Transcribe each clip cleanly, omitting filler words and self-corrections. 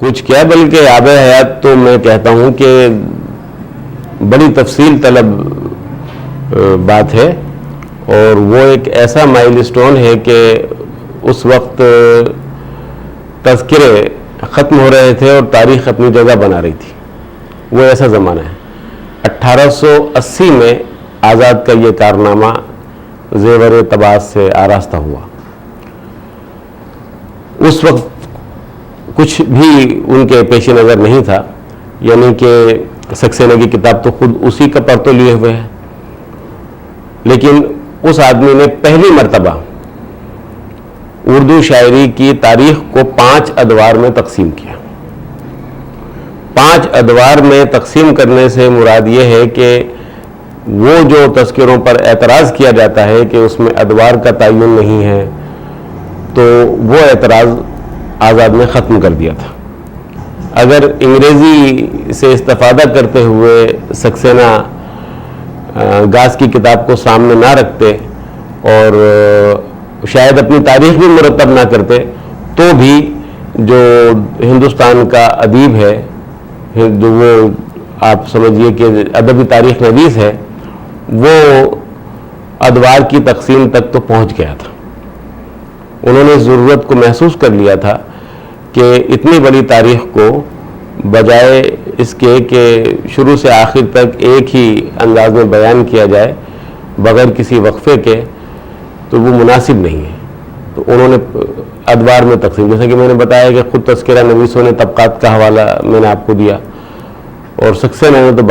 کچھ کیا بلکہ آب حیات تو میں کہتا ہوں کہ بڑی تفصیل طلب بات ہے، اور وہ ایک ایسا مائل سٹون ہے کہ اس وقت تذکرے ختم ہو رہے تھے اور تاریخ اپنی جگہ بنا رہی تھی. وہ ایسا زمانہ ہے. 1880 میں آزاد کا یہ کارنامہ زیور طباعت سے آراستہ ہوا. اس وقت کچھ بھی ان کے پیش نظر نہیں تھا، یعنی کہ سکسینہ کی کتاب تو خود اسی کا پرتو لیے ہوئے ہے، لیکن اس آدمی نے پہلی مرتبہ اردو شاعری کی تاریخ کو 5 ادوار میں تقسیم کیا. 5 ادوار میں تقسیم کرنے سے مراد یہ ہے کہ وہ جو تذکروں پر اعتراض کیا جاتا ہے کہ اس میں ادوار کا تعین نہیں ہے، تو وہ اعتراض آزاد نے ختم کر دیا تھا. اگر انگریزی سے استفادہ کرتے ہوئے سکسینہ گاس کی کتاب کو سامنے نہ رکھتے اور شاید اپنی تاریخ بھی مرتب نہ کرتے، تو بھی جو ہندوستان کا ادیب ہے، جو وہ آپ سمجھیے کہ ادبی تاریخ نویس ہے، وہ ادوار کی تقسیم تک تو پہنچ گیا تھا. انہوں نے ضرورت کو محسوس کر لیا تھا کہ اتنی بڑی تاریخ کو بجائے اس کے کہ شروع سے آخر تک ایک ہی انداز میں بیان کیا جائے بغیر کسی وقفے کے، تو وہ مناسب نہیں ہے. تو انہوں نے ادوار میں تقسیم، جیسا کہ میں نے بتایا کہ خود تذکرہ نویسوں نے طبقات کا حوالہ میں نے آپ کو دیا، اور سکسینہ نے تو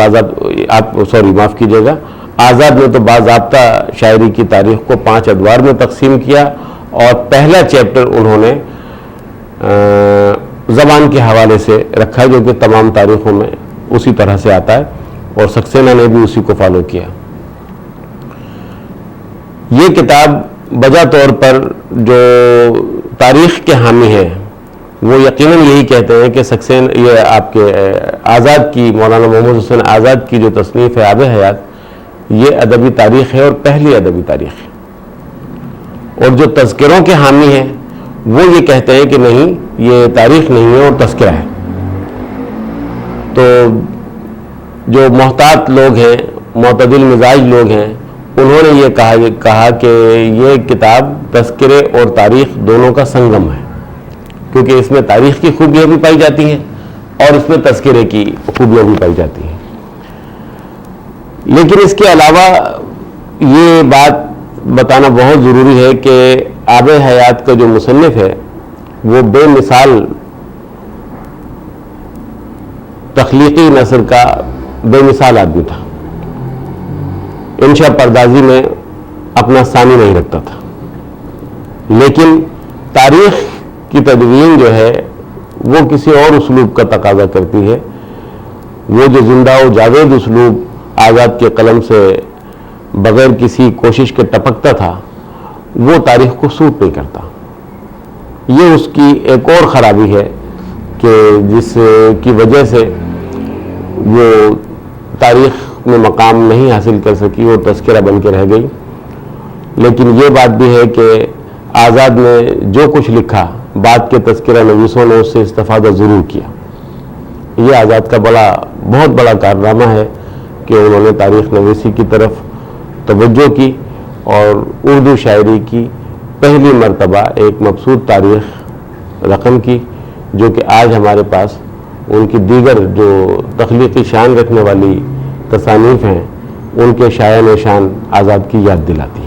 معاف کیجیے گا، آزاد نے تو باضابطہ شاعری کی تاریخ کو 5 ادوار میں تقسیم کیا، اور پہلا چیپٹر انہوں نے زبان کے حوالے سے رکھا، جو کہ تمام تاریخوں میں اسی طرح سے آتا ہے، اور سکسینہ نے بھی اسی کو فالو کیا. یہ کتاب بجا طور پر جو تاریخ کے حامی ہیں وہ یقیناً یہی کہتے ہیں کہ یہ آپ کے آزاد کی، مولانا محمود حسین آزاد کی جو تصنیف ہے آب حیات، یہ ادبی تاریخ ہے اور پہلی ادبی تاریخ ہے. اور جو تذکروں کے حامی ہیں وہ یہ کہتے ہیں کہ نہیں، یہ تاریخ نہیں ہے اور تذکرہ ہے. تو جو محتاط لوگ ہیں، معتدل مزاج لوگ ہیں، انہوں نے یہ کہا کہ یہ کتاب تذکرے اور تاریخ دونوں کا سنگم ہے، کیونکہ اس میں تاریخ کی خوبیاں بھی پائی جاتی ہیں اور اس میں تذکرے کی خوبیاں بھی پائی جاتی ہیں. لیکن اس کے علاوہ یہ بات بتانا بہت ضروری ہے کہ آب حیات کا جو مصنف ہے وہ بے مثال تخلیقی نثر کا بے مثال آدمی تھا. انشاء پردازی میں اپنا ثانی نہیں رکھتا تھا، لیکن تاریخ کی تدوین جو ہے وہ کسی اور اسلوب کا تقاضا کرتی ہے. وہ جو زندہ و جاوید اسلوب آزاد کے قلم سے بغیر کسی کوشش کے ٹپکتا تھا، وہ تاریخ کو سوٹ نہیں کرتا. یہ اس کی ایک اور خرابی ہے کہ جس کی وجہ سے وہ تاریخ میں مقام نہیں حاصل کر سکی اور تذکرہ بن کے رہ گئی. لیکن یہ بات بھی ہے کہ آزاد نے جو کچھ لکھا بعد کے تذکرہ نویسوں نے اس سے استفادہ ضرور کیا. یہ آزاد کا بہت بڑا کارنامہ ہے کہ انہوں نے تاریخ نویسی کی طرف توجہ کی اور اردو شاعری کی پہلی مرتبہ ایک مبسوط تاریخ رقم کی، جو کہ آج ہمارے پاس ان کی دیگر جو تخلیقی شان رکھنے والی تصانیف ہیں ان کے شایان شان آزاد کی یاد دلاتی ہے.